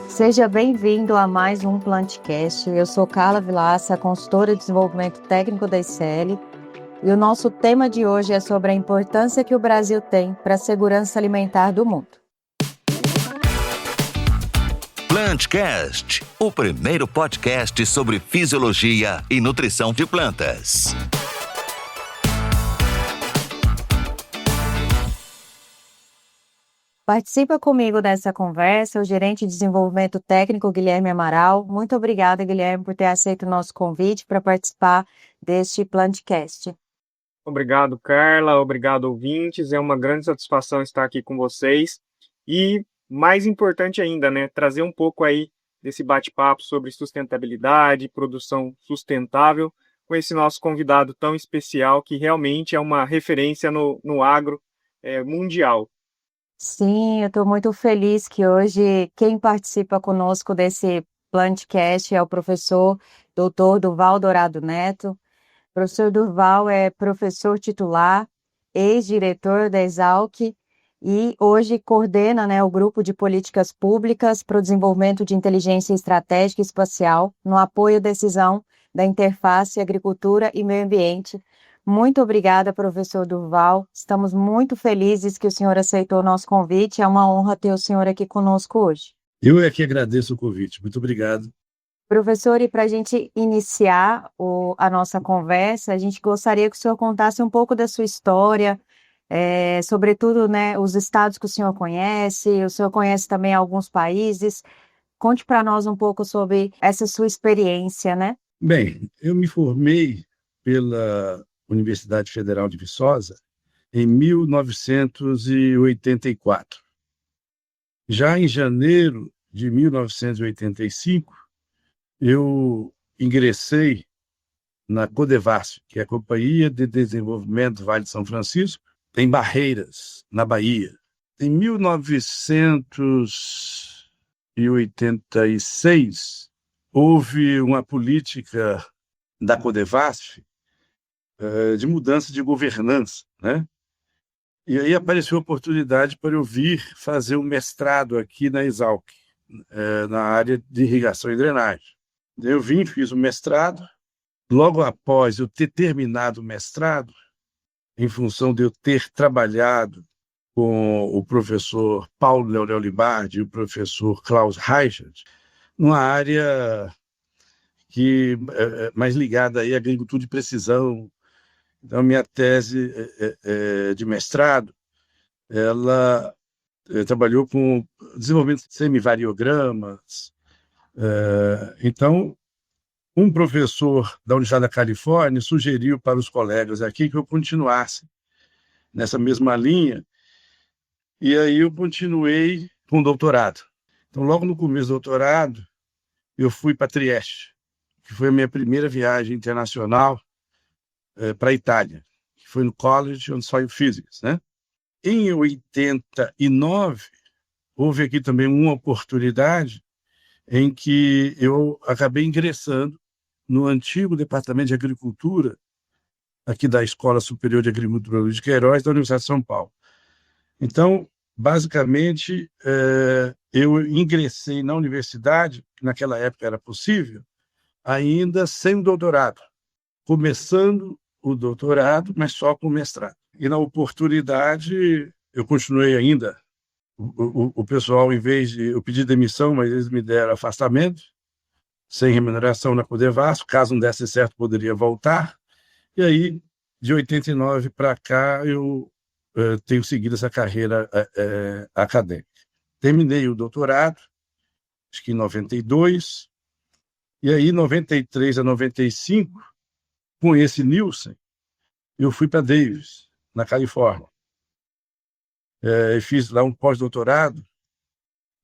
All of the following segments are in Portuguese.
Seja bem-vindo a mais um Plantcast. Eu sou Carla Vilaça, consultora de desenvolvimento técnico da ICL, e o nosso tema de hoje é sobre a importância que o Brasil tem para a segurança alimentar do mundo. Plantcast, o primeiro podcast sobre fisiologia e nutrição de plantas. Participa comigo dessa conversa o gerente de desenvolvimento técnico Guilherme Amaral. Muito obrigada, Guilherme, por ter aceito o nosso convite para participar deste Plantcast. Obrigado, Carla. Obrigado, ouvintes. É uma grande satisfação estar aqui com vocês. E, mais importante ainda, trazer um pouco aí desse bate-papo sobre sustentabilidade, produção sustentável, com esse nosso convidado tão especial, que realmente é uma referência no agro mundial. Sim, eu estou muito feliz que hoje quem participa conosco desse Plantcast é o professor Dr. Durval Dourado Neto. O professor Durval é professor titular, ex-diretor da Exalc e hoje coordena, o grupo de políticas públicas para o desenvolvimento de inteligência estratégica espacial no apoio à decisão da interface agricultura e meio ambiente. Muito obrigada, professor Durval. Estamos muito felizes que o senhor aceitou o nosso convite. É uma honra ter o senhor aqui conosco hoje. Eu é que agradeço o convite. Muito obrigado. Professor, e para a gente iniciar a nossa conversa, a gente gostaria que o senhor contasse um pouco da sua história, sobretudo, os estados que o senhor conhece também alguns países. Conte para nós um pouco sobre essa sua experiência, Bem, eu me formei pela Universidade Federal de Viçosa em 1984. Já em janeiro de 1985, eu ingressei na Codevasf, que é a Companhia de Desenvolvimento do Vale de São Francisco, em Barreiras, na Bahia. Em 1986, houve uma política da Codevasf de mudança de governança, E aí apareceu a oportunidade para eu vir fazer um mestrado aqui na Exalc, na área de irrigação e drenagem. Eu vim, fiz o mestrado. Logo após eu ter terminado o mestrado, em função de eu ter trabalhado com o professor Paulo Leonel Libardi e o professor Klaus Reichert, numa área que mais ligada aí à agricultura de precisão. Então, minha tese de mestrado, ela trabalhou com desenvolvimento de semivariogramas. Então, um professor da Universidade da Califórnia sugeriu para os colegas aqui que eu continuasse nessa mesma linha, e aí eu continuei com o doutorado. Então, logo no começo do doutorado, eu fui para Trieste, que foi a minha primeira viagem internacional para a Itália, que foi no College of Soil Physics, Em 89, houve aqui também uma oportunidade em que eu acabei ingressando no antigo Departamento de Agricultura, aqui da Escola Superior de Agricultura Luiz de Queiroz, da Universidade de São Paulo. Então, basicamente, eu ingressei na universidade, que naquela época era possível, ainda sem doutorado, começando o doutorado, mas só com mestrado. E na oportunidade, eu continuei ainda. O pessoal, em vez de eu pedir demissão, mas eles me deram afastamento, sem remuneração na Codevasf, caso não desse certo, poderia voltar. E aí, de 89 para cá, eu tenho seguido essa carreira acadêmica. Terminei o doutorado, acho que em 92, e aí, 93 a 95, com esse Nielsen, eu fui para Davis, na Califórnia. Fiz lá um pós-doutorado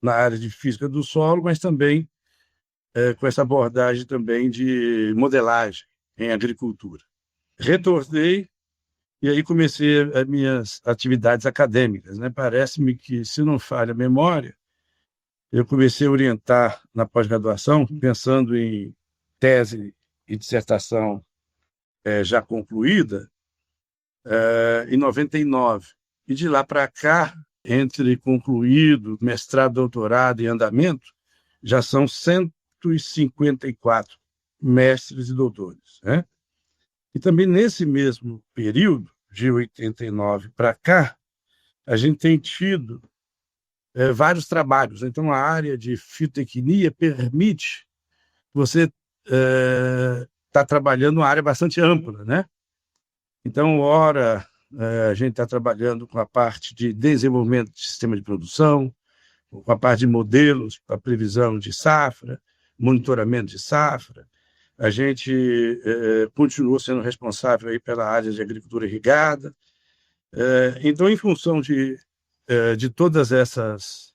na área de física do solo, mas também com essa abordagem também de modelagem em agricultura. Retornei e aí comecei as minhas atividades acadêmicas. Parece-me que, se não falha a memória, eu comecei a orientar na pós-graduação, pensando em tese e dissertação já concluída, em 99. E de lá para cá, entre concluído, mestrado, doutorado e andamento, já são 154 mestres e doutores, né? E também nesse mesmo período, de 89 para cá, a gente tem tido vários trabalhos. Então, a área de fitotecnia permite você estar trabalhando uma área bastante ampla, né? Então, ora, a gente está trabalhando com a parte de desenvolvimento de sistema de produção, com a parte de modelos para previsão de safra, monitoramento de safra. A gente continua sendo responsável aí pela área de agricultura irrigada. Então, em função de todas essas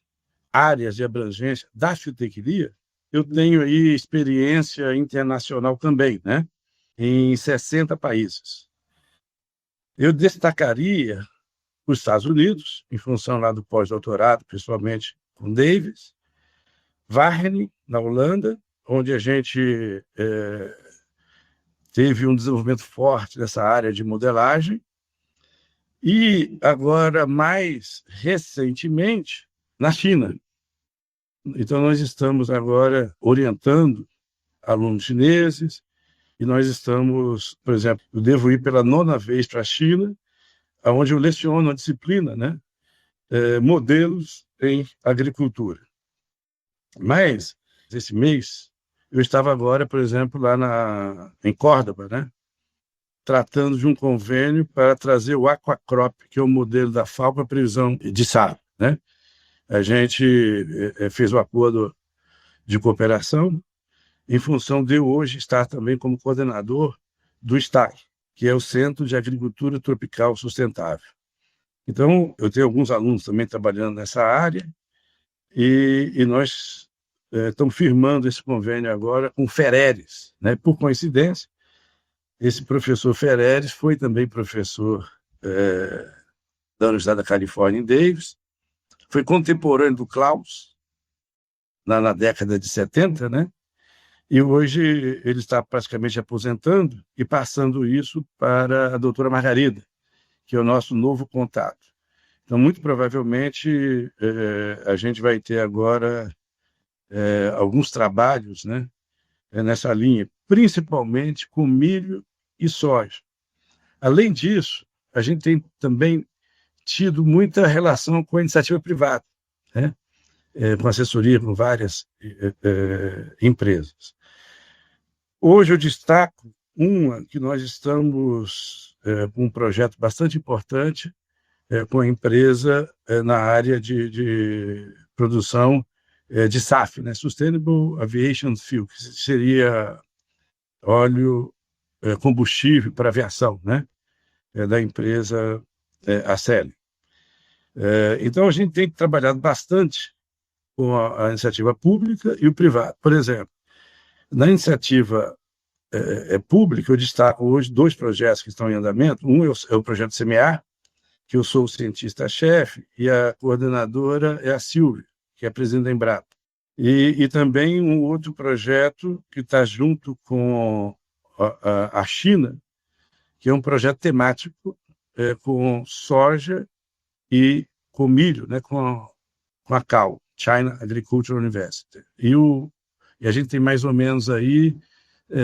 áreas de abrangência da fitotecnia, eu tenho aí experiência internacional também, né? Em 60 países. Eu destacaria os Estados Unidos, em função lá do pós-doutorado, principalmente com Davis, Wageningen, na Holanda, onde a gente teve um desenvolvimento forte nessa área de modelagem, e agora, mais recentemente, na China. Então, nós estamos agora orientando alunos chineses, e nós estamos, por exemplo, eu devo ir pela 9ª vez para a China, onde eu leciono a disciplina, né? Modelos em agricultura. Mas, esse mês, eu estava agora, por exemplo, lá em Córdoba, né? Tratando de um convênio para trazer o Aquacrop, que é o modelo da FAO para previsão de safra, né? A gente fez um acordo de cooperação em função de eu hoje estar também como coordenador do STAC, que é o Centro de Agricultura Tropical Sustentável. Então, eu tenho alguns alunos também trabalhando nessa área, e nós estamos firmando esse convênio agora com o Fereres, né? Por coincidência, esse professor Fereres foi também professor da Universidade da Califórnia em Davis, foi contemporâneo do Klaus, na década de 70, né? E hoje ele está praticamente aposentando e passando isso para a doutora Margarida, que é o nosso novo contato. Então, muito provavelmente, a gente vai ter agora alguns trabalhos, né, nessa linha, principalmente com milho e soja. Além disso, a gente tem também tido muita relação com a iniciativa privada, né, com assessoria com várias empresas. Hoje eu destaco uma que nós estamos com um projeto bastante importante com a empresa na área de produção de SAF, né? Sustainable Aviation Fuel, que seria óleo combustível para aviação, né? Da empresa Aceli. Então, a gente tem trabalhado bastante com a iniciativa pública e o privado. Por exemplo, na iniciativa pública, eu destaco hoje 2 projetos que estão em andamento. Um é o projeto Semear, que eu sou o cientista-chefe, e a coordenadora é a Silvia, que é presidente da Embrapa. E também um outro projeto que está junto com a China, que é um projeto temático com soja e com milho, né, com a CAU, China Agricultural University. E a gente tem mais ou menos aí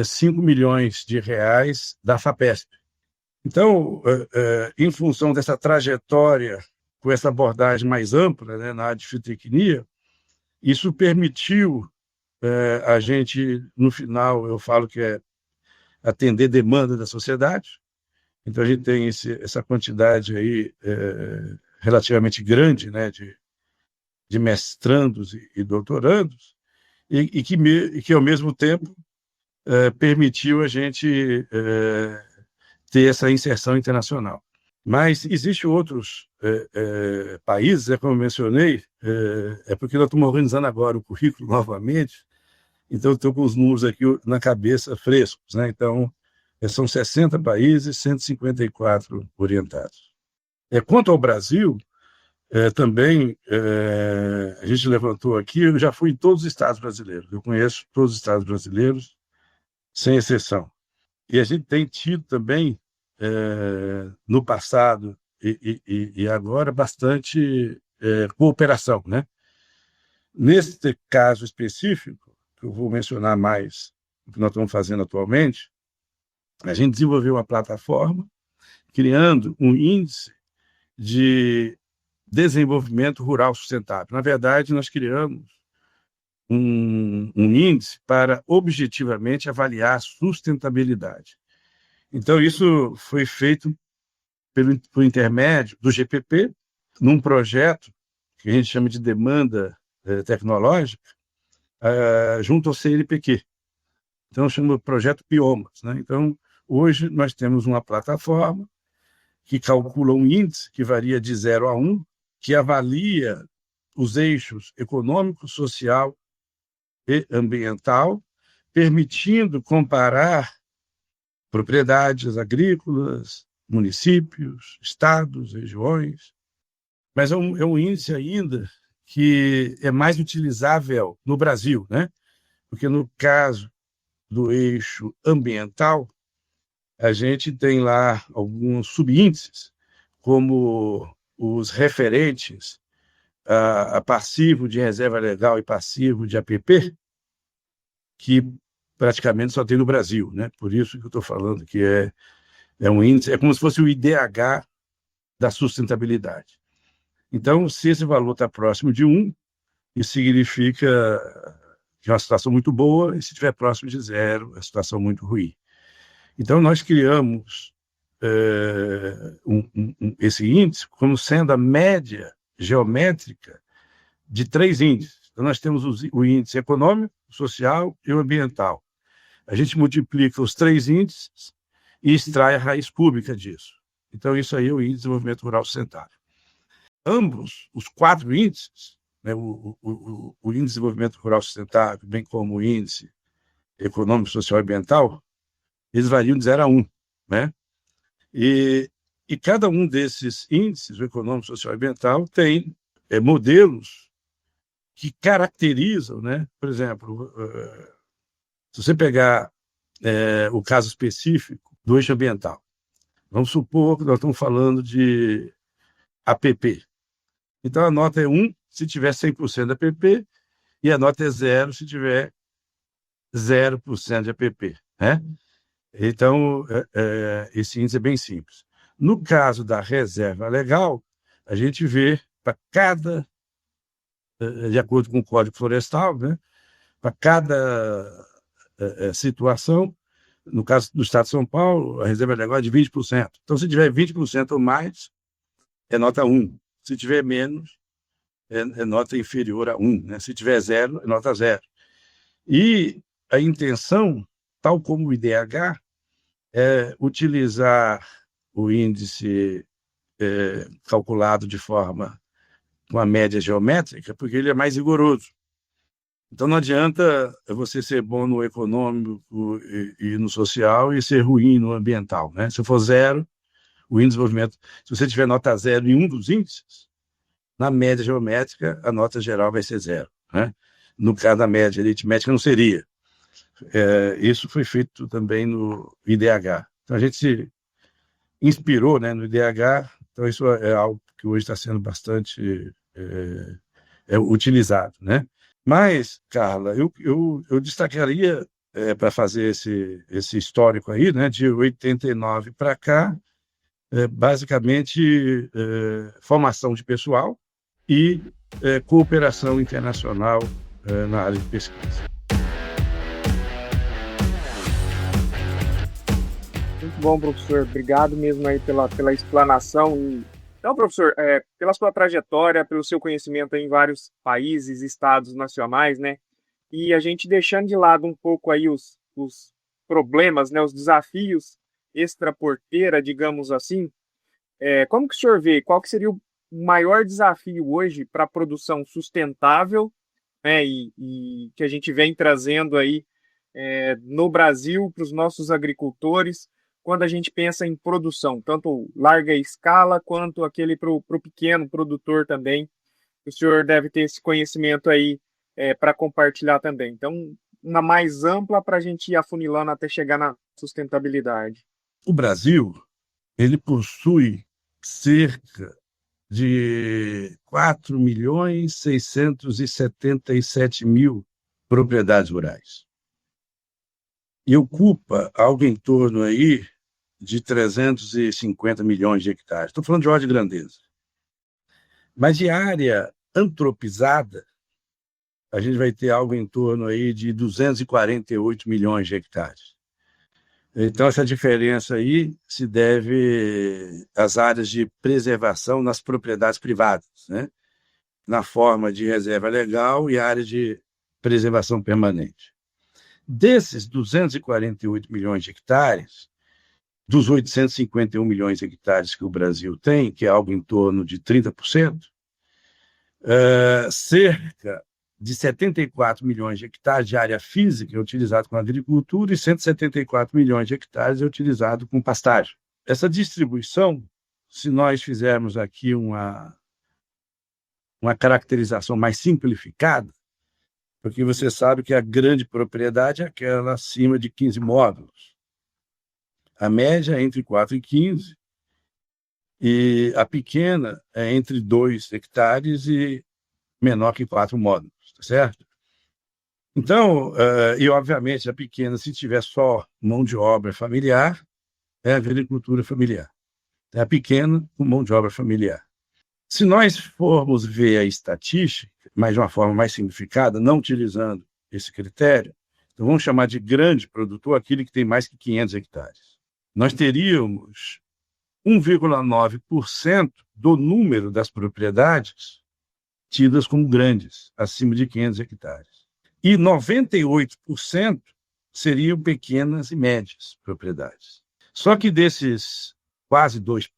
5 milhões de reais da FAPESP. Então, em função dessa trajetória, com essa abordagem mais ampla, né, na área de fitotecnia, isso permitiu a gente, no final, eu falo que é atender demanda da sociedade. Então, a gente tem essa quantidade aí relativamente grande, né, de mestrandos e doutorandos, e que, ao mesmo tempo, permitiu a gente ter essa inserção internacional. Mas existem outros países, como eu mencionei, porque nós estamos organizando agora o currículo novamente, então eu estou com os números aqui na cabeça frescos, né? Então, são 60 países, 154 orientados. Quanto ao Brasil, também a gente levantou aqui, eu já fui em todos os estados brasileiros, eu conheço todos os estados brasileiros, sem exceção. E a gente tem tido também, no passado e agora, bastante cooperação, né? Neste caso específico, que eu vou mencionar mais o que nós estamos fazendo atualmente, a gente desenvolveu uma plataforma criando um índice de desenvolvimento rural sustentável. Na verdade, nós criamos um índice para objetivamente avaliar a sustentabilidade. Então, isso foi feito por intermédio do GPP, num projeto que a gente chama de demanda tecnológica, junto ao CNPq. Então, chama Projeto Biomas, né? Então, hoje nós temos uma plataforma que calcula um índice que varia de 0 a 1, que avalia os eixos econômico, social e ambiental, permitindo comparar propriedades agrícolas, municípios, estados, regiões. Mas é um índice ainda que é mais utilizável no Brasil, né? Porque no caso do eixo ambiental, a gente tem lá alguns subíndices, como os referentes a passivo de reserva legal e passivo de APP, que praticamente só tem no Brasil, né? Por isso que eu estou falando que é um índice, é como se fosse o IDH da sustentabilidade. Então, se esse valor está próximo de 1, isso significa que é uma situação muito boa, e se estiver próximo de 0, é uma situação muito ruim. Então, nós criamos esse índice como sendo a média geométrica de 3 índices. Então, nós temos o índice econômico, social e o ambiental. A gente multiplica os 3 índices e extrai a raiz cúbica disso. Então, isso aí é o Índice de Desenvolvimento Rural Sustentável. Ambos, os 4 índices, né, o Índice de Desenvolvimento Rural Sustentável, bem como o Índice Econômico, Social e Ambiental, eles variam de 0 a 1, né? E cada um desses índices, o econômico, social e ambiental, tem modelos que caracterizam, né? Por exemplo, se você pegar o caso específico do eixo ambiental, vamos supor que nós estamos falando de APP. Então, a nota é 1 se tiver 100% de APP e a nota é 0 se tiver 0% de APP, né? Então, esse índice é bem simples. No caso da reserva legal, a gente vê para cada, de acordo com o Código Florestal, né, para cada situação, no caso do Estado de São Paulo, a reserva legal é de 20%. Então, se tiver 20% ou mais, é nota 1. Se tiver menos, é nota inferior a 1. Né? Se tiver 0, é nota 0. E a intenção, tal como o IDH, é utilizar o índice calculado de forma com a média geométrica, porque ele é mais rigoroso. Então, não adianta você ser bom no econômico e no social e ser ruim no ambiental, né? Se for 0, o índice de desenvolvimento... Se você tiver nota 0 em um dos índices, na média geométrica, a nota geral vai ser 0, né? No caso da média aritmética, não seria. Isso foi feito também no IDH. Então, a gente se inspirou, né, no IDH, então isso é algo que hoje está sendo bastante utilizado, né? Mas, Carla, eu destacaria, para fazer esse histórico aí, né, de 89 para cá, basicamente formação de pessoal e cooperação internacional na área de pesquisa. Muito bom, professor. Obrigado mesmo aí pela explanação. Então, professor, pela sua trajetória, pelo seu conhecimento em vários países, estados nacionais, né? E a gente deixando de lado um pouco aí os problemas, né? Os desafios extraporteira, digamos assim, como que o senhor vê? Qual que seria o maior desafio hoje para a produção sustentável, né? E que a gente vem trazendo aí no Brasil para os nossos agricultores, quando a gente pensa em produção, tanto larga escala quanto aquele para o pequeno produtor também. O senhor deve ter esse conhecimento aí para compartilhar também. Então, uma mais ampla para a gente ir afunilando até chegar na sustentabilidade. O Brasil, ele possui cerca de 4.677.000 propriedades rurais. E ocupa algo em torno aí de 350 milhões de hectares. Estou falando de ordem de grandeza. Mas de área antropizada, a gente vai ter algo em torno aí de 248 milhões de hectares. Então, essa diferença aí se deve às áreas de preservação nas propriedades privadas, né? Na forma de reserva legal e área de preservação permanente. Desses 248 milhões de hectares, dos 851 milhões de hectares que o Brasil tem, que é algo em torno de 30%, cerca de 74 milhões de hectares de área física é utilizado com agricultura e 174 milhões de hectares é utilizado com pastagem. Essa distribuição, se nós fizermos aqui uma caracterização mais simplificada, porque você sabe que a grande propriedade é aquela acima de 15 módulos. A média é entre 4 e 15, e a pequena é entre 2 hectares e menor que 4 módulos, tá certo? Então, e obviamente a pequena, se tiver só mão de obra familiar, é agricultura familiar. É a pequena com mão de obra familiar. Se nós formos ver a estatística, mas de uma forma mais simplificada, não utilizando esse critério, então vamos chamar de grande produtor aquele que tem mais que 500 hectares. Nós teríamos 1,9% do número das propriedades tidas como grandes, acima de 500 hectares. E 98% seriam pequenas e médias propriedades. Só que desses quase 2%,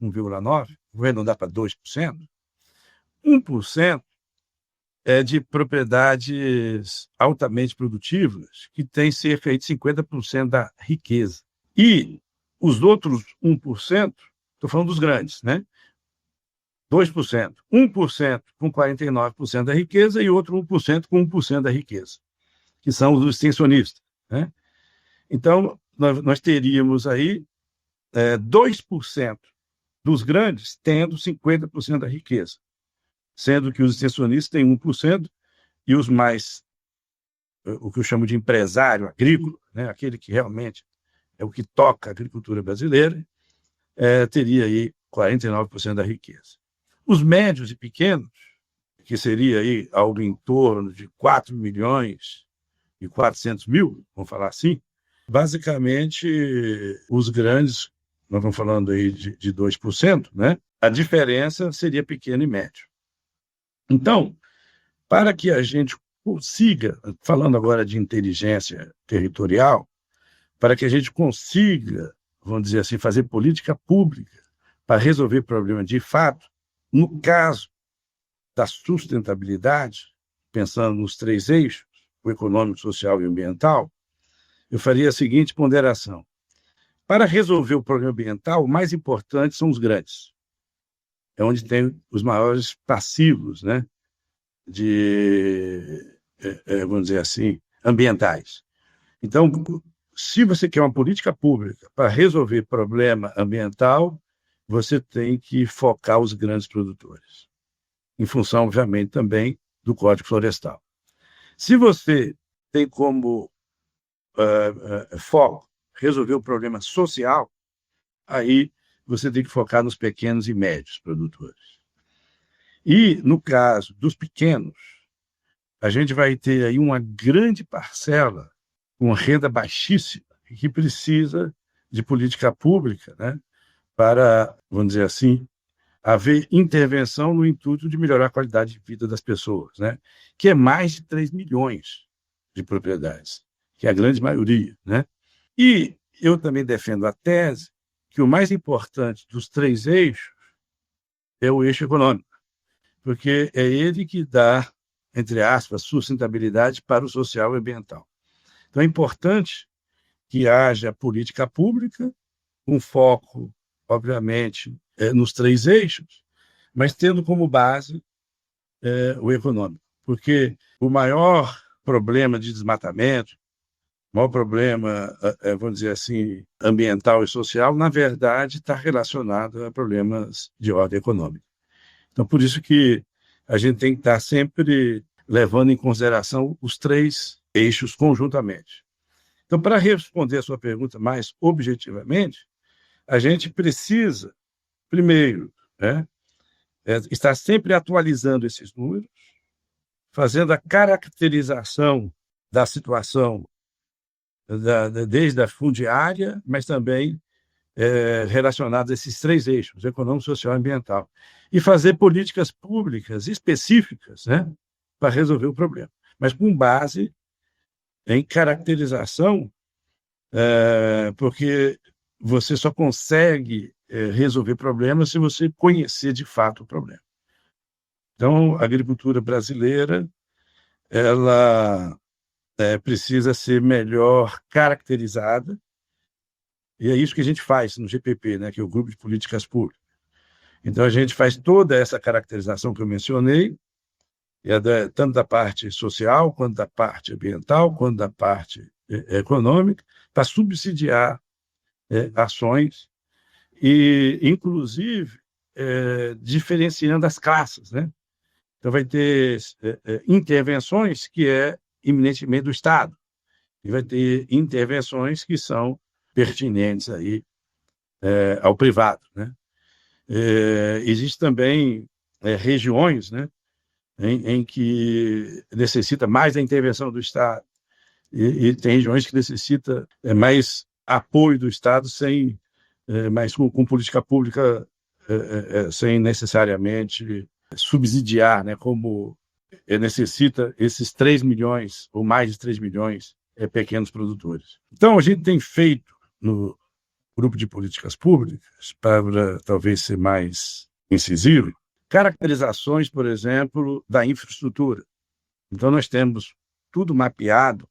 1,9%, vou arredondar para 2%, 1% é de propriedades altamente produtivas, que tem cerca de 50% da riqueza. E os outros 1%, estou falando dos grandes, né? 2%, 1% com 49% da riqueza e outro 1% com 1% da riqueza, que são os extensionistas, né? Então, nós teríamos aí 2% dos grandes tendo 50% da riqueza, sendo que os extensionistas têm 1% e os mais, o que eu chamo de empresário agrícola, né, aquele que realmente é o que toca a agricultura brasileira, teria aí 49% da riqueza. Os médios e pequenos, que seria aí algo em torno de 4 milhões e 400 mil, vamos falar assim, basicamente os grandes, nós estamos falando aí de 2%, né? A diferença seria pequeno e médio. Então, para que a gente consiga, falando agora de inteligência territorial, para que a gente consiga, vamos dizer assim, fazer política pública para resolver problemas de fato, no caso da sustentabilidade, pensando nos 3 eixos, o econômico, social e ambiental, eu faria a seguinte ponderação. Para resolver o problema ambiental, o mais importante são os grandes. É onde tem os maiores passivos, né, vamos dizer assim, ambientais. Então, se você quer uma política pública para resolver problema ambiental, você tem que focar os grandes produtores, em função, obviamente, também do Código Florestal. Se você tem como foco resolver o problema social, aí você tem que focar nos pequenos e médios produtores. E, no caso dos pequenos, a gente vai ter aí uma grande parcela com renda baixíssima que precisa de política pública, né, para, vamos dizer assim, haver intervenção no intuito de melhorar a qualidade de vida das pessoas, né, que é mais de 3 milhões de propriedades, que é a grande maioria, né? E eu também defendo a tese que o mais importante dos 3 eixos é o eixo econômico, porque é ele que dá, entre aspas, sustentabilidade para o social e ambiental. Então é importante que haja política pública, com foco, obviamente, nos 3 eixos, mas tendo como base o econômico, porque o maior problema de desmatamento, o maior problema, vamos dizer assim, ambiental e social, na verdade, está relacionado a problemas de ordem econômica. Então, por isso que a gente tem que estar sempre levando em consideração os três eixos conjuntamente. Então, para responder a sua pergunta mais objetivamente, a gente precisa, primeiro, estar sempre atualizando esses números, fazendo a caracterização da situação desde a fundiária, mas também relacionados a esses três eixos, econômico, social e ambiental, e fazer políticas públicas específicas, né, para resolver o problema, mas com base em caracterização, porque você só consegue resolver problemas se você conhecer de fato o problema. Então, a agricultura brasileira, ela precisa ser melhor caracterizada, e é isso que a gente faz no GPP, né, que é o Grupo de Políticas Públicas. Então, a gente faz toda essa caracterização que eu mencionei, tanto da parte social, quanto da parte ambiental, quanto da parte econômica, para subsidiar ações e, inclusive, diferenciando as classes, né? Então, vai ter intervenções que é eminentemente do Estado, e vai ter intervenções que são pertinentes aí, ao privado, né? Existem também regiões, né, em que necessita mais da intervenção do Estado, e tem regiões que necessita mais apoio do Estado, mas com política pública, sem necessariamente subsidiar, né, como necessita esses 3 milhões, ou mais de 3 milhões, pequenos produtores. Então, a gente tem feito no Grupo de Políticas Públicas, para talvez ser mais incisivo, caracterizações, por exemplo, da infraestrutura. Então, nós temos tudo mapeado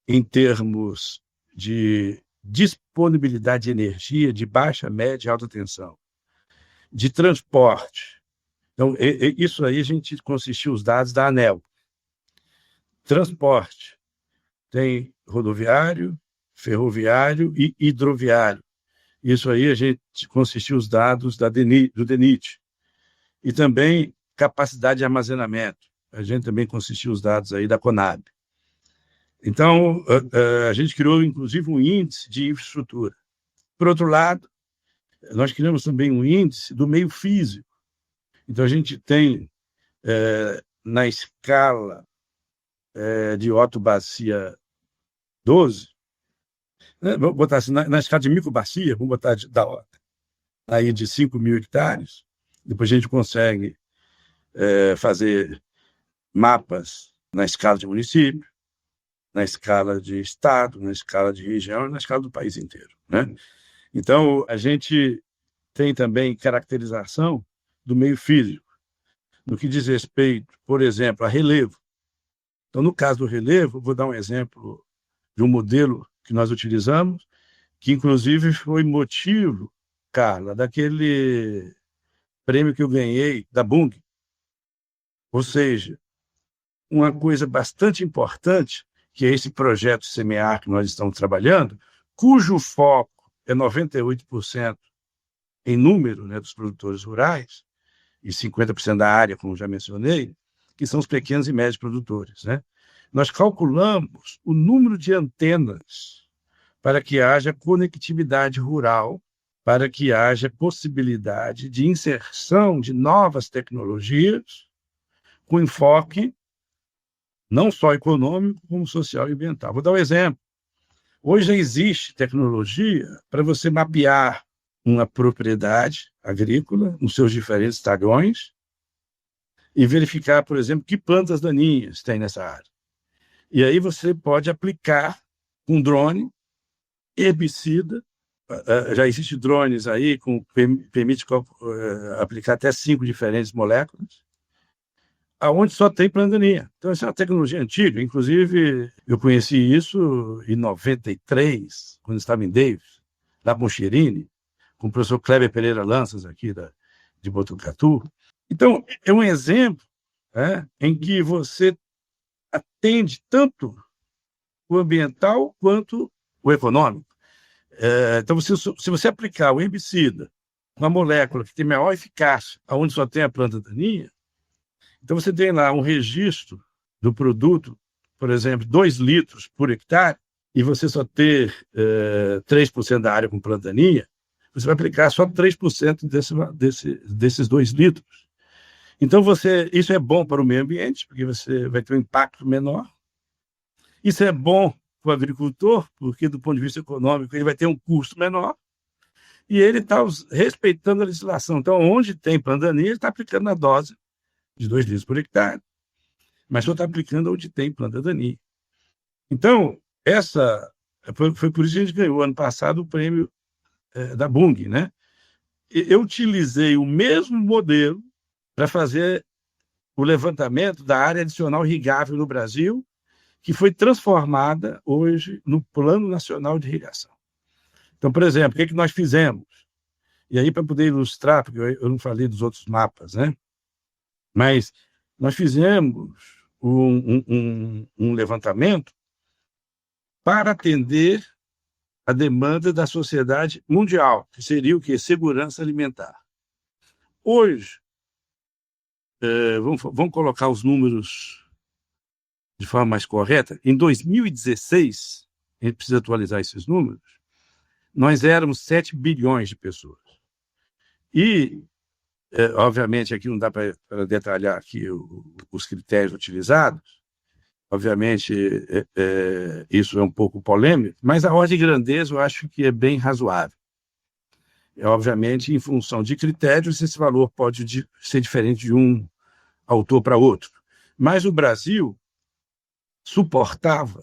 em termos de disponibilidade de energia de baixa, média e alta tensão, de transporte. Então, isso aí a gente consistiu os dados da ANEEL. Transporte. Tem rodoviário, ferroviário e hidroviário. Isso aí a gente consistiu os dados do DENIT. E também capacidade de armazenamento. A gente também consistiu os dados aí da Conab. Então, a gente criou, inclusive, um índice de infraestrutura. Por outro lado, nós criamos também um índice do meio físico. Então, a gente tem, na escala de Otto Bacia 12, né, vamos botar assim, na escala de microbacia, vamos botar aí de 5 mil hectares, depois a gente consegue fazer mapas na escala de município, na escala de estado, na escala de região e na escala do país inteiro, né? Então, a gente tem também caracterização do meio físico, no que diz respeito, por exemplo, a relevo. Então, no caso do relevo, vou dar um exemplo de um modelo que nós utilizamos, que inclusive foi motivo, Carla, daquele prêmio que eu ganhei da Bung. Ou seja, uma coisa bastante importante, que é esse projeto Semear que nós estamos trabalhando, cujo foco é 98% em número, né, dos produtores rurais, e 50% da área, como já mencionei, que são os pequenos e médios produtores, né? Nós calculamos o número de antenas para que haja conectividade rural, para que haja possibilidade de inserção de novas tecnologias com enfoque não só econômico, como social e ambiental. Vou dar um exemplo. Hoje já existe tecnologia para você mapear uma propriedade agrícola nos seus diferentes talhões e verificar, por exemplo, que plantas daninhas tem nessa área. E aí você pode aplicar um drone herbicida. Já existem drones aí que permite aplicar até 5 diferentes moléculas, aonde só tem planta daninha. Então, essa é uma tecnologia antiga. Inclusive, eu conheci isso em 93, quando estava em Davis, lá com o Chirini, com o professor Kleber Pereira Lanças, aqui de Botucatu. Então, é um exemplo, né, em que você atende tanto o ambiental quanto o econômico. Então, se você aplicar o herbicida uma molécula que tem maior eficácia, onde só tem a planta daninha, então você tem lá um registro do produto, por exemplo, 2 litros por hectare, e você só ter 3% da área com planta daninha, você vai aplicar só 3% desses 2 litros. Então, isso é bom para o meio ambiente, porque você vai ter um impacto menor. Isso é bom para o agricultor, porque, do ponto de vista econômico, ele vai ter um custo menor. E ele está respeitando a legislação. Então, onde tem planta daninha, ele está aplicando a dose de 2 litros por hectare. Mas só está aplicando onde tem planta daninha. Então, foi por isso que a gente ganhou, ano passado, o prêmio da Bung, né? Eu utilizei o mesmo modelo para fazer o levantamento da área adicional irrigável no Brasil, que foi transformada hoje no Plano Nacional de Irrigação. Então, por exemplo, o que nós fizemos? E aí, para poder ilustrar, porque eu não falei dos outros mapas, né? Mas nós fizemos um levantamento para atender a demanda da sociedade mundial, que seria o quê? Segurança alimentar. Hoje, vamos colocar os números de forma mais correta. Em 2016, a gente precisa atualizar esses números, nós éramos 7 bilhões de pessoas. E, obviamente, aqui não dá para detalhar aqui os critérios utilizados, obviamente, isso é um pouco polêmico, mas a ordem de grandeza eu acho que é bem razoável. Obviamente, em função de critérios, esse valor pode ser diferente de um autor para outro. Mas o Brasil suportava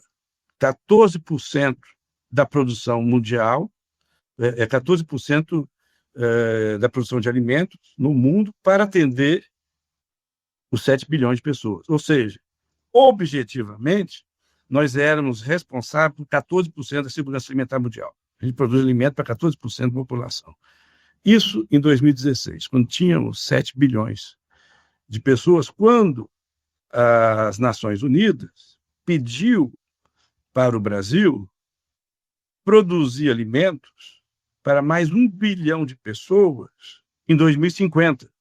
14% da produção mundial, 14% da produção de alimentos no mundo para atender os 7 bilhões de pessoas. Ou seja, objetivamente, nós éramos responsáveis por 14% da segurança alimentar mundial. A gente produz alimento para 14% da população. Isso em 2016, quando tínhamos 7 bilhões de pessoas, quando as Nações Unidas pediu para o Brasil produzir alimentos para mais 1 bilhão de pessoas em 2050.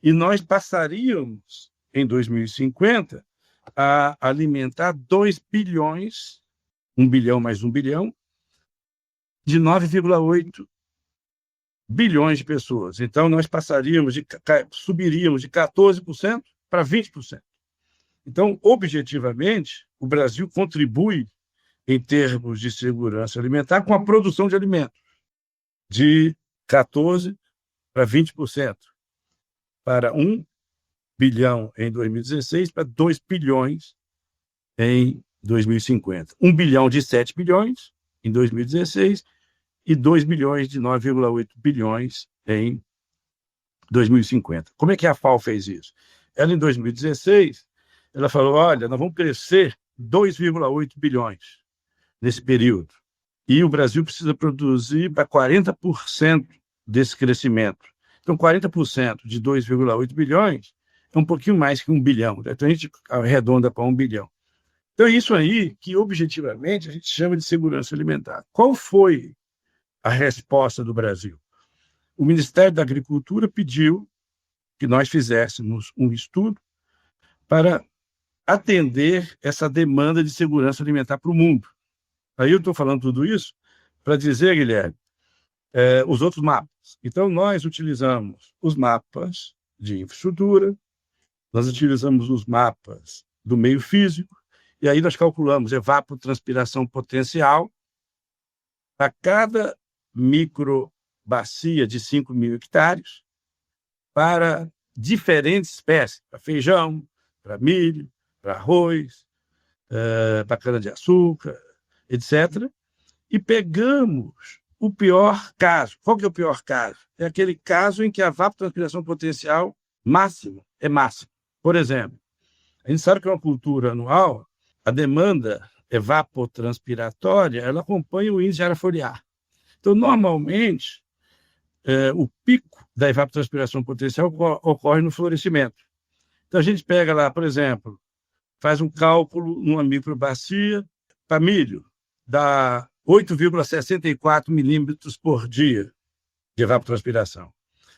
E nós passaríamos, em 2050, a alimentar 2 bilhões, 1 bilhão mais 1 bilhão, de 9,8 bilhões de pessoas. Então, nós subiríamos de 14% para 20%. Então, objetivamente, o Brasil contribui em termos de segurança alimentar com a produção de alimentos de 14% para 20%, para 1 bilhão em 2016 para 2 bilhões em 2050. 1 bilhão de 7 bilhões em 2016 e 2 bilhões de 9,8 bilhões em 2050. Como é que a FAO fez isso? Ela, em 2016, ela falou, olha, nós vamos crescer 2,8 bilhões nesse período. E o Brasil precisa produzir para 40% desse crescimento. Então, 40% de 2,8 bilhões é um pouquinho mais que 1 bilhão. Então, a gente arredonda para 1 bilhão. Então, é isso aí que, objetivamente, a gente chama de segurança alimentar. Qual foi a resposta do Brasil? O Ministério da Agricultura pediu que nós fizéssemos um estudo para atender essa demanda de segurança alimentar para o mundo. Aí eu estou falando tudo isso para dizer, Guilherme, os outros mapas. Então, nós utilizamos os mapas de infraestrutura, nós utilizamos os mapas do meio físico, e aí nós calculamos evapotranspiração potencial a cada microbacia de 5.000 hectares para diferentes espécies, para feijão, para milho, para arroz, para cana-de-açúcar, etc. E pegamos o pior caso. Qual que é o pior caso? É aquele caso em que a evapotranspiração potencial máxima é máxima. Por exemplo, a gente sabe que uma cultura anual, a demanda evapotranspiratória, ela acompanha o índice de área foliar. Então, normalmente, o pico da evapotranspiração potencial ocorre no florescimento. Então, a gente pega lá, por exemplo, faz um cálculo numa microbacia para milho, dá 8,64 milímetros por dia de evapotranspiração.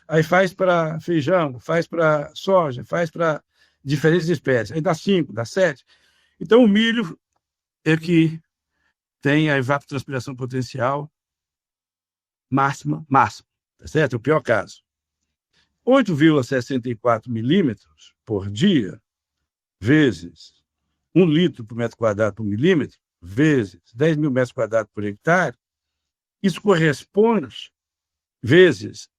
Aí faz para feijão, faz para soja, faz para diferentes espécies. Aí dá 5, dá 7. Então, o milho é que tem a evapotranspiração potencial máxima, tá certo? É o pior caso. 8,64 milímetros por dia, vezes 1 litro por metro quadrado por milímetro, vezes 10 mil metros quadrados por hectare, isso corresponde, vezes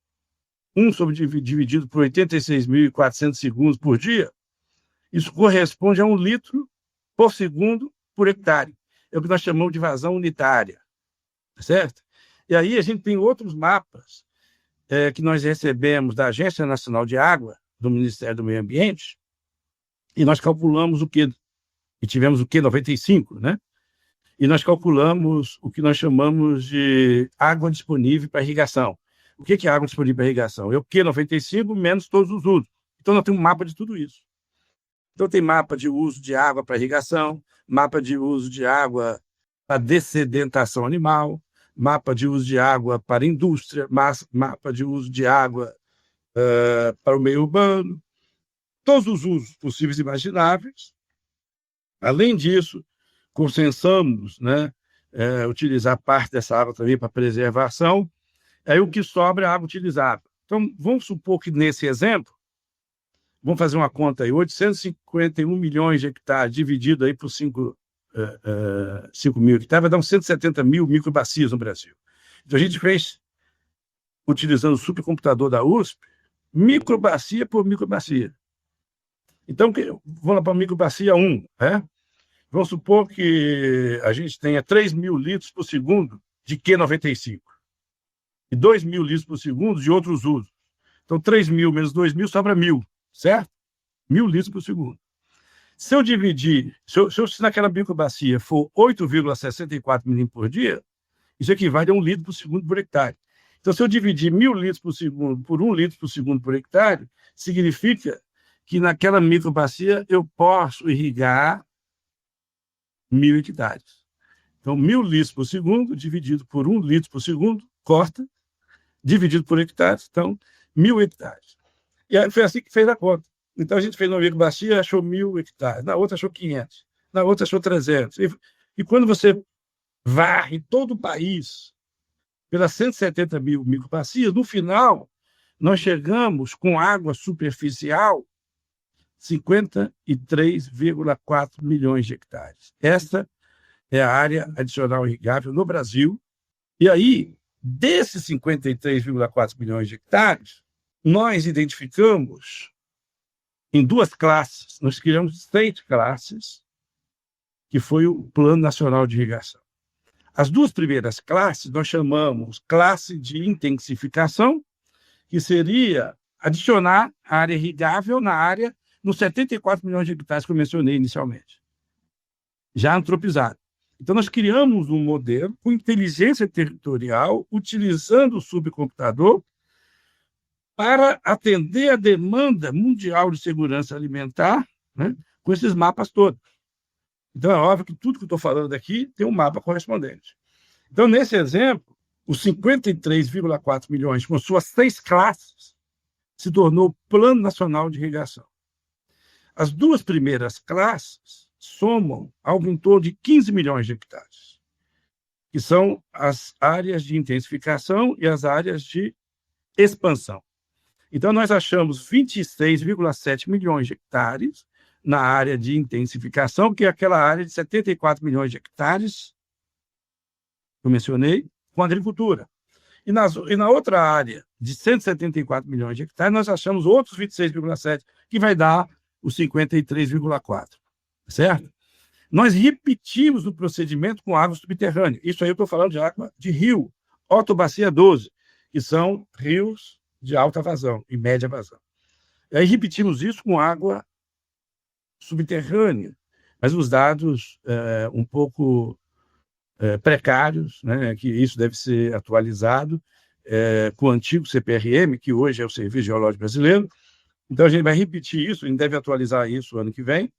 1 dividido por 86.400 segundos por dia, isso corresponde a 1 litro por segundo por hectare. É o que nós chamamos de vazão unitária, tá certo? E aí a gente tem outros mapas que nós recebemos da Agência Nacional de Água, do Ministério do Meio Ambiente, e nós calculamos o Q, e tivemos o Q95, né? E nós calculamos o que nós chamamos de água disponível para irrigação. O que é água disponível para irrigação? É o Q95 menos todos os usos. Então, nós temos um mapa de tudo isso. Então, tem mapa de uso de água para irrigação, mapa de uso de água para dessedentação animal, mapa de uso de água para indústria, mapa de uso de água para o meio urbano, todos os usos possíveis e imagináveis. Além disso, consensamos, né, utilizar parte dessa água também para preservação. Aí o que sobra é a água utilizável. Então, vamos supor que nesse exemplo, vamos fazer uma conta aí, 851 milhões de hectares dividido aí por 5 mil hectares, vai dar uns 170 mil microbacias no Brasil. Então, a gente fez, utilizando o supercomputador da USP, microbacia por microbacia. Então, vamos lá para a microbacia 1, né? Vamos supor que a gente tenha 3 mil litros por segundo de Q95 e 2 mil litros por segundo de outros usos. Então, 3 mil menos 2 mil sobra 1.000, certo? 1.000 litros por segundo. Se eu dividir, se naquela microbacia for 8,64 milímetros por dia, isso equivale a 1 litro por segundo por hectare. Então, se eu dividir 1.000 litros por segundo por 1 litro por segundo por hectare, significa que naquela microbacia eu posso irrigar 1.000 hectares. Então, 1.000 litros por segundo dividido por 1 litro por segundo, corta, dividido por hectares, então, 1.000 hectares. E aí foi assim que fez a conta. Então, a gente fez uma microbacia, achou 1.000 hectares, na outra achou 500, na outra achou 300. E quando você varre todo o país pelas 170 mil microbacias, no final, nós chegamos com água superficial 53,4 milhões de hectares. Esta é a área adicional irrigável no Brasil. E aí, desses 53,4 milhões de hectares, nós identificamos em 2 classes, nós criamos 3 classes, que foi o Plano Nacional de Irrigação. As 2 primeiras classes nós chamamos classe de intensificação, que seria adicionar a área irrigável na área nos 74 milhões de hectares que eu mencionei inicialmente, já antropizado. Então, nós criamos um modelo com inteligência territorial, utilizando o supercomputador para atender a demanda mundial de segurança alimentar, né, com esses mapas todos. Então, é óbvio que tudo que eu estou falando aqui tem um mapa correspondente. Então, nesse exemplo, os 53,4 milhões, com suas 3 classes, se tornou o Plano Nacional de Irrigação. As 2 primeiras classes somam algo em torno de 15 milhões de hectares, que são as áreas de intensificação e as áreas de expansão. Então, nós achamos 26,7 milhões de hectares na área de intensificação, que é aquela área de 74 milhões de hectares, que eu mencionei, com agricultura. E na outra área, de 174 milhões de hectares, nós achamos outros 26,7, que vai dar os 53,4, certo? Nós repetimos o procedimento com água subterrânea. Isso aí eu estou falando de água de rio, ortobacia 12, que são rios de alta vazão e média vazão. E aí repetimos isso com água subterrânea, mas os dados um pouco precários, né, que isso deve ser atualizado com o antigo CPRM, que hoje é o Serviço Geológico Brasileiro. Então, a gente vai repetir isso, a gente deve atualizar isso ano que vem.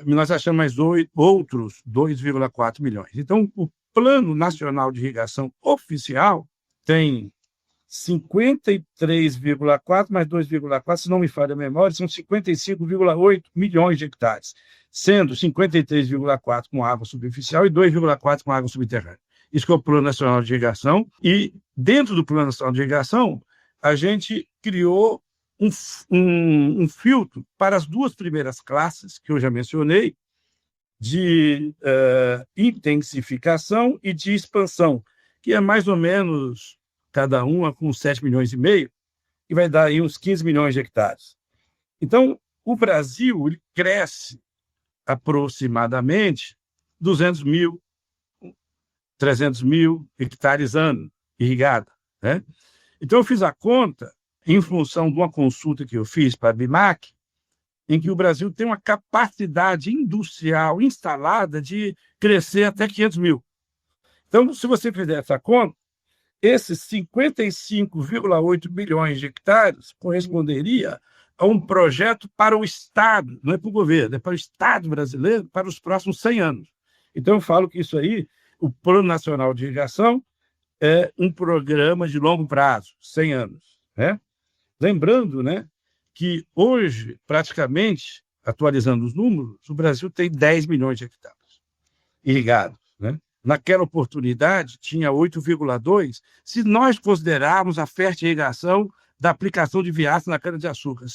Nós achamos mais outros 2,4 milhões. Então, o Plano Nacional de Irrigação oficial tem 53,4 mais 2,4, se não me falha a memória, são 55,8 milhões de hectares, sendo 53,4 com água superficial e 2,4 com água subterrânea. Isso que é o Plano Nacional de Irrigação. E dentro do Plano Nacional de Irrigação, a gente criou um filtro para as duas primeiras classes, que eu já mencionei, de intensificação e de expansão, que é mais ou menos cada uma com 7,5 milhões, e vai dar aí uns 15 milhões de hectares. Então, o Brasil ele cresce aproximadamente 200 mil, 300 mil hectares ano irrigada, né? Então, eu fiz a conta em função de uma consulta que eu fiz para a BIMAC, em que o Brasil tem uma capacidade industrial instalada de crescer até 500 mil. Então, se você fizer essa conta, esses 55,8 milhões de hectares corresponderia a um projeto para o Estado, não é para o governo, é para o Estado brasileiro para os próximos 100 anos. Então, eu falo que isso aí, o Plano Nacional de Irrigação, é um programa de longo prazo, 100 anos, né? Lembrando, né, que hoje, praticamente, atualizando os números, o Brasil tem 10 milhões de hectares irrigados, né? Naquela oportunidade, tinha 8,2, se nós considerarmos a fertirrigação da aplicação de Viaça na cana-de-açúcar.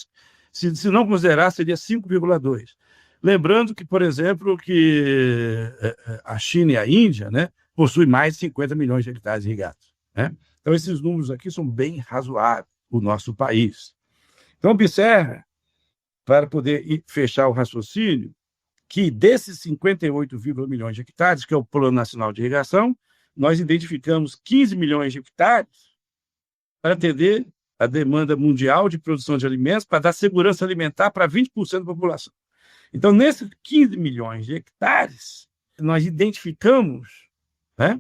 Se não considerar, seria 5,2. Lembrando que, por exemplo, que a China e a Índia, né, possuem mais de 50 milhões de hectares irrigados, né? Então, esses números aqui são bem razoáveis para o nosso país. Então, observe, para poder fechar o raciocínio, que desses 58 milhões de hectares, que é o Plano Nacional de Irrigação, nós identificamos 15 milhões de hectares para atender a demanda mundial de produção de alimentos, para dar segurança alimentar para 20% da população. Então, nesses 15 milhões de hectares, nós identificamos, né,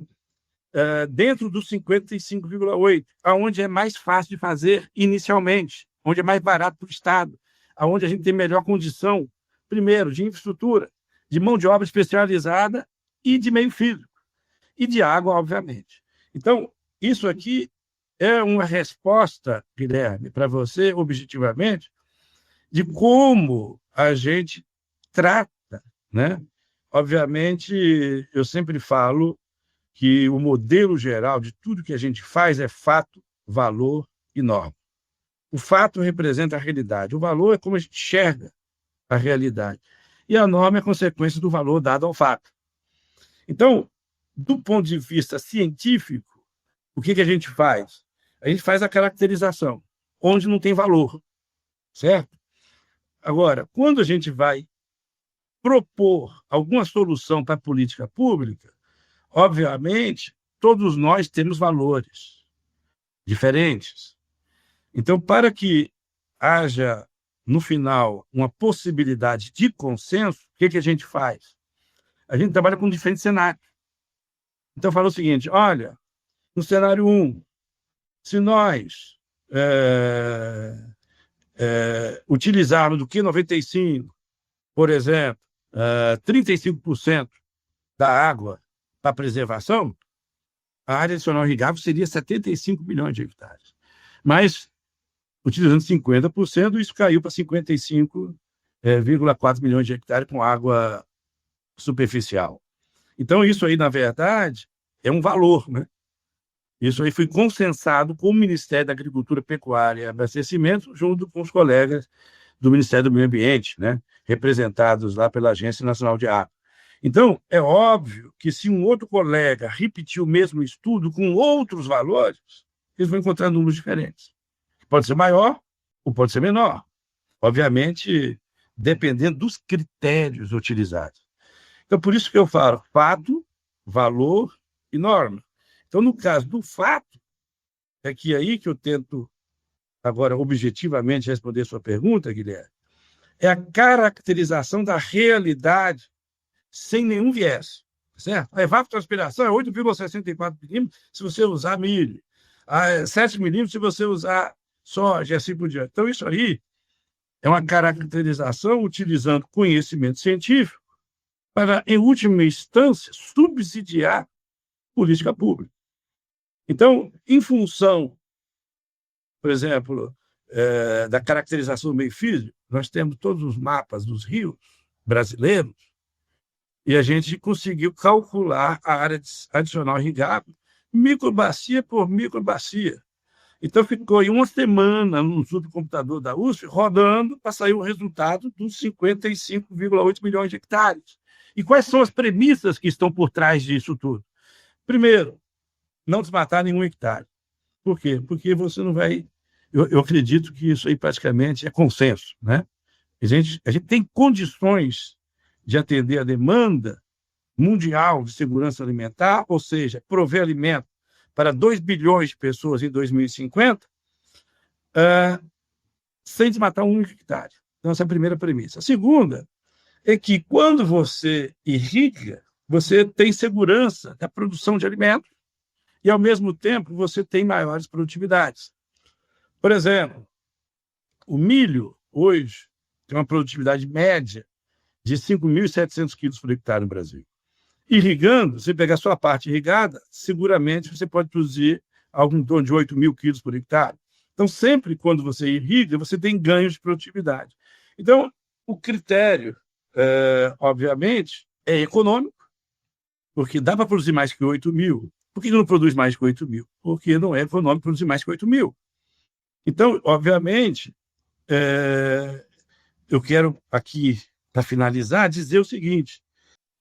dentro dos 55,8, aonde é mais fácil de fazer inicialmente, onde é mais barato para o Estado, aonde a gente tem melhor condição, primeiro, de infraestrutura, de mão de obra especializada e de meio físico, e de água, obviamente. Então, isso aqui é uma resposta, Guilherme, para você, objetivamente, de como a gente trata, né? Obviamente, eu sempre falo que o modelo geral de tudo que a gente faz é fato, valor e norma. O fato representa a realidade, o valor é como a gente enxerga a realidade, e a norma é consequência do valor dado ao fato. Então, do ponto de vista científico, o que a gente faz? A gente faz a caracterização, onde não tem valor, certo? Agora, quando a gente vai propor alguma solução para a política pública, obviamente, todos nós temos valores diferentes. Então, para que haja, no final, uma possibilidade de consenso, o que a gente faz? A gente trabalha com diferentes cenários. Então, fala o seguinte, olha, no cenário 1, se nós utilizarmos do Q95, por exemplo, 35% da água para preservação, a área adicional irrigável seria 75 milhões de hectares. Mas, utilizando 50%, isso caiu para 55,4 milhões de hectares com água superficial. Então, isso aí, na verdade, é um valor, né? Isso aí foi consensado com o Ministério da Agricultura, Pecuária e Abastecimento, junto com os colegas do Ministério do Meio Ambiente, né? Representados lá pela Agência Nacional de Água. Então, é óbvio que se um outro colega repetir o mesmo estudo com outros valores, eles vão encontrar números diferentes. Pode ser maior ou pode ser menor. Obviamente, dependendo dos critérios utilizados. Então, por isso que eu falo fato, valor e norma. Então, no caso do fato, é que aí que eu tento, agora, objetivamente responder a sua pergunta, Guilherme, é a caracterização da realidade sem nenhum viés, certo? A evapotranspiração é 8,64 milímetros se você usar milho, 7 milímetros se você usar soja e assim por diante. Então, isso aí é uma caracterização utilizando conhecimento científico para, em última instância, subsidiar política pública. Então, em função por exemplo, da caracterização do meio físico, nós temos todos os mapas dos rios brasileiros e a gente conseguiu calcular a área adicional irrigável, microbacia por microbacia. Então, ficou em uma semana no supercomputador da USP rodando para sair o resultado dos 55,8 milhões de hectares. E quais são as premissas que estão por trás disso tudo? Primeiro, não desmatar nenhum hectare. Por quê? Porque você não vai... Eu acredito que isso aí praticamente é consenso, né? A gente tem condições de atender a demanda mundial de segurança alimentar, ou seja, prover alimento para 2 bilhões de pessoas em 2050, sem desmatar um único hectare. Então, essa é a primeira premissa. A segunda é que, quando você irriga, você tem segurança da produção de alimentos e, ao mesmo tempo, você tem maiores produtividades. Por exemplo, o milho, hoje, tem uma produtividade média de 5.700 quilos por hectare no Brasil. Irrigando, você pegar a sua parte irrigada, seguramente você pode produzir algo em torno de 8.000 quilos por hectare. Então, sempre quando você irriga, você tem ganhos de produtividade. Então, o critério, obviamente, é econômico, porque dá para produzir mais que 8.000. Por que não produz mais que 8.000? Porque não é econômico produzir mais que 8.000. Então, obviamente, eu quero aqui, para finalizar, dizer o seguinte,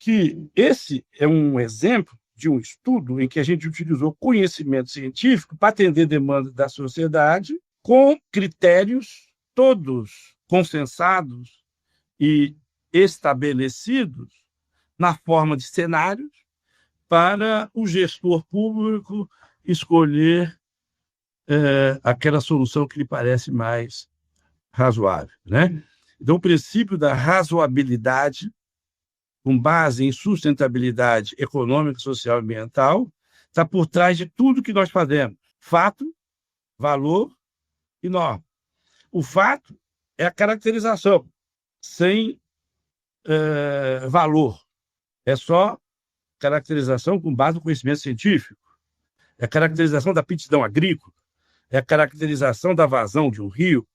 que esse é um exemplo de um estudo em que a gente utilizou conhecimento científico para atender demandas da sociedade com critérios todos consensados e estabelecidos na forma de cenários para o gestor público escolher aquela solução que lhe parece mais razoável, né? Então, o princípio da razoabilidade, com base em sustentabilidade econômica, social e ambiental, está por trás de tudo que nós fazemos. Fato, valor e norma. O fato é a caracterização, sem valor. É só caracterização com base no conhecimento científico. É a caracterização da aptidão agrícola. É a caracterização da vazão de um rio.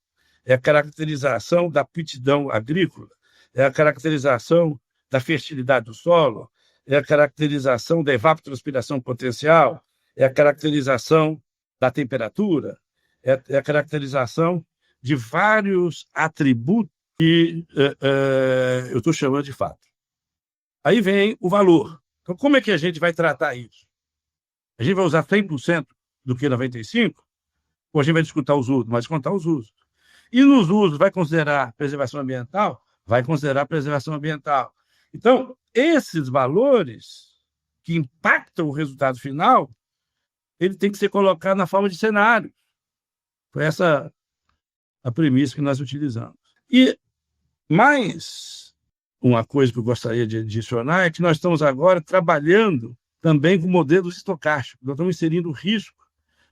É a caracterização da aptidão agrícola. É a caracterização da fertilidade do solo, é a caracterização da evapotranspiração potencial, é a caracterização da temperatura, é a caracterização de vários atributos que eu estou chamando de fato. Aí vem o valor. Então, como é que a gente vai tratar isso? A gente vai usar 100% do que 95%? Ou a gente vai descontar os usos? Vai descontar os usos. E nos usos, vai considerar preservação ambiental? Vai considerar preservação ambiental. Então, esses valores que impactam o resultado final, ele tem que ser colocado na forma de cenário. Foi essa a premissa que nós utilizamos. E mais uma coisa que eu gostaria de adicionar é que nós estamos agora trabalhando também com modelos estocásticos. Nós estamos inserindo risco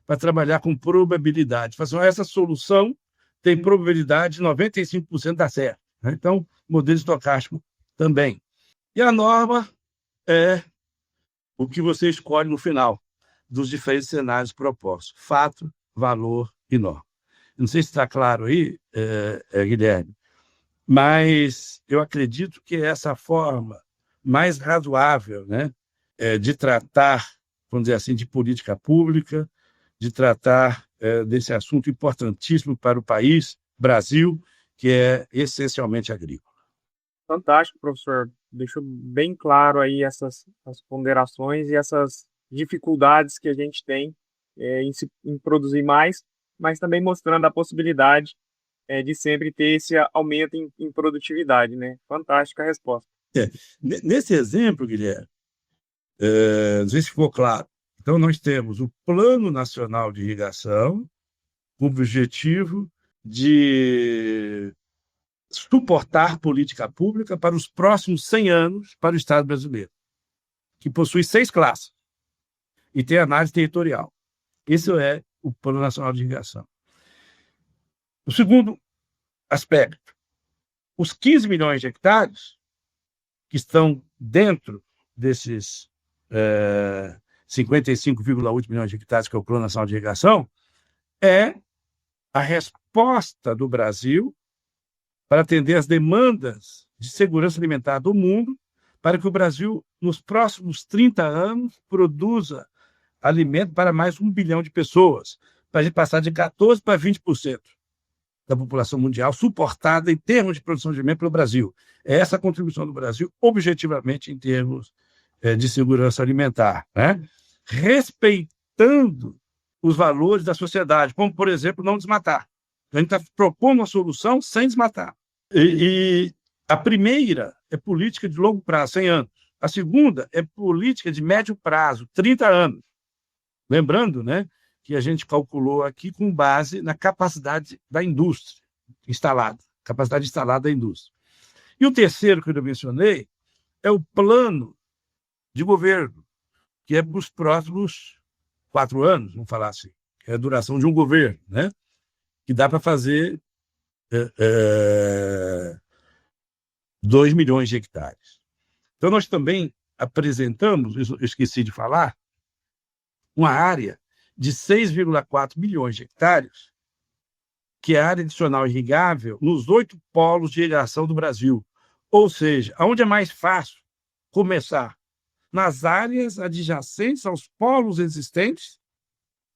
para trabalhar com probabilidade. Essa solução tem probabilidade de 95% de dar certo. Né? Então, modelo estocástico também. E a norma é o que você escolhe no final dos diferentes cenários propostos. Fato, valor e norma. Não sei se está claro aí, Guilherme, mas eu acredito que é essa forma mais razoável, né, de tratar, vamos dizer assim, de política pública, de tratar desse assunto importantíssimo para o país, Brasil, que é essencialmente agrícola. Fantástico, professor. Deixou bem claro aí essas as ponderações e essas dificuldades que a gente tem em produzir mais, mas também mostrando a possibilidade de sempre ter esse aumento em produtividade, né? Fantástica a resposta. Nesse exemplo, Guilherme, não sei se ficou claro. Então, nós temos o Plano Nacional de Irrigação, com o objetivo de suportar política pública para os próximos 100 anos para o Estado brasileiro, que possui 6 classes e tem análise territorial. Esse é o Plano Nacional de Irrigação. O segundo aspecto, os 15 milhões de hectares que estão dentro desses 55,8 milhões de hectares que é o Plano Nacional de Irrigação, é a resposta do Brasil para atender as demandas de segurança alimentar do mundo, para que o Brasil, nos próximos 30 anos, produza alimento para mais 1 bilhão de pessoas, para a gente passar de 14% para 20% da população mundial suportada em termos de produção de alimento pelo Brasil. É essa a contribuição do Brasil, objetivamente, em termos de segurança alimentar, né? Respeitando os valores da sociedade, como, por exemplo, não desmatar. A gente está propondo uma solução sem desmatar. E a primeira é política de longo prazo, 100 anos. A segunda é política de médio prazo, 30 anos. Lembrando, né, que a gente calculou aqui com base na capacidade da indústria instalada, capacidade instalada da indústria. E o terceiro que eu mencionei é o plano de governo, que é para os próximos 4 anos, vamos falar assim, que é a duração de um governo, né? Que dá para fazer 2 milhões de hectares. Então, nós também apresentamos, eu esqueci de falar, uma área de 6,4 milhões de hectares, que é a área adicional irrigável nos 8 polos de irrigação do Brasil. Ou seja, onde é mais fácil começar? Nas áreas adjacentes aos polos existentes,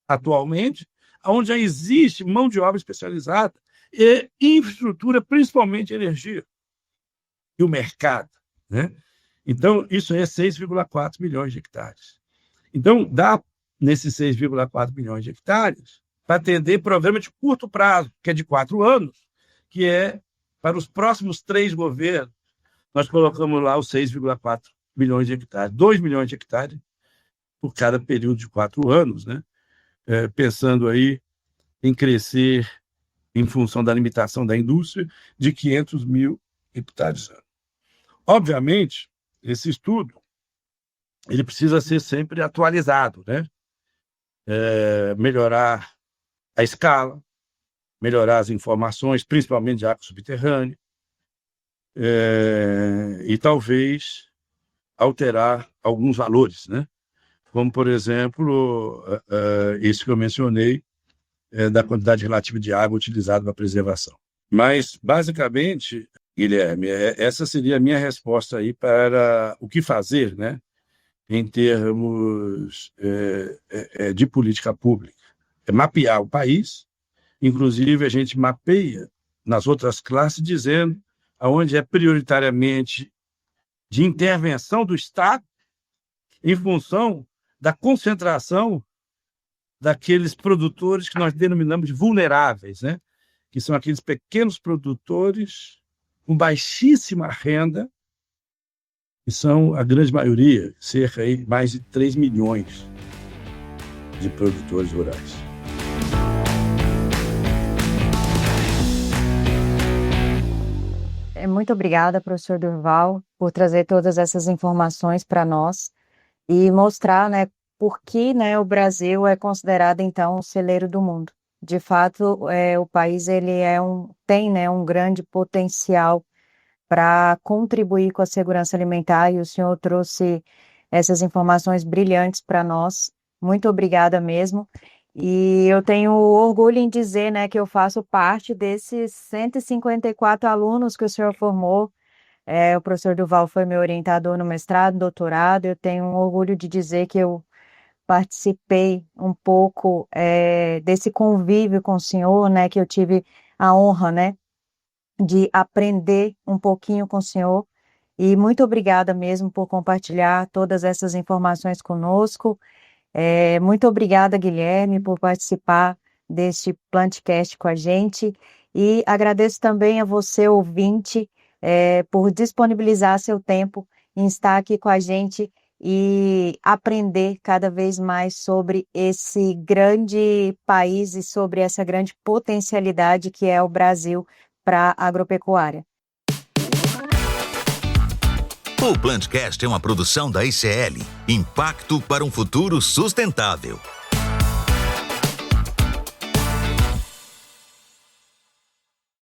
atualmente, onde já existe mão de obra especializada e infraestrutura, principalmente energia, e o mercado, né? Então, isso é 6,4 milhões de hectares. Então, dá, nesses 6,4 milhões de hectares, para atender programa de curto prazo, que é de 4 anos, que é para os próximos 3 governos. Nós colocamos lá os 6,4 milhões de hectares, 2 milhões de hectares por cada período de 4 anos, né? Pensando aí em crescer, em função da limitação da indústria, de 500 mil hectares ano. Obviamente, esse estudo ele precisa ser sempre atualizado, né? Melhorar a escala, melhorar as informações, principalmente de água subterrânea, e talvez alterar alguns valores, né? Como, por exemplo, esse que eu mencionei, da quantidade relativa de água utilizada para preservação. Mas, basicamente, Guilherme, essa seria a minha resposta aí para o que fazer, né, em termos de política pública. É mapear o país, inclusive a gente mapeia nas outras classes, dizendo aonde é prioritariamente de intervenção do Estado em função da concentração daqueles produtores que nós denominamos de vulneráveis, né? Que são aqueles pequenos produtores com baixíssima renda, que são a grande maioria, cerca de mais de 3 milhões de produtores rurais. Muito obrigada, professor Durval, por trazer todas essas informações para nós e mostrar, né, por que, né, o Brasil é considerado, então, o celeiro do mundo. De fato, o país ele tem, né, um grande potencial para contribuir com a segurança alimentar, e o senhor trouxe essas informações brilhantes para nós. Muito obrigada mesmo. E eu tenho orgulho em dizer, né, que eu faço parte desses 154 alunos que o senhor formou. O professor Durval foi meu orientador no mestrado, doutorado. Eu tenho um orgulho de dizer que eu participei um pouco desse convívio com o senhor, né, que eu tive a honra, né, de aprender um pouquinho com o senhor. E muito obrigada mesmo por compartilhar todas essas informações conosco. Muito obrigada, Guilherme, por participar deste Plantcast com a gente. E agradeço também a você, ouvinte, por disponibilizar seu tempo em estar aqui com a gente e aprender cada vez mais sobre esse grande país e sobre essa grande potencialidade que é o Brasil para a agropecuária. O Plantcast é uma produção da ICL, Impacto para um Futuro Sustentável.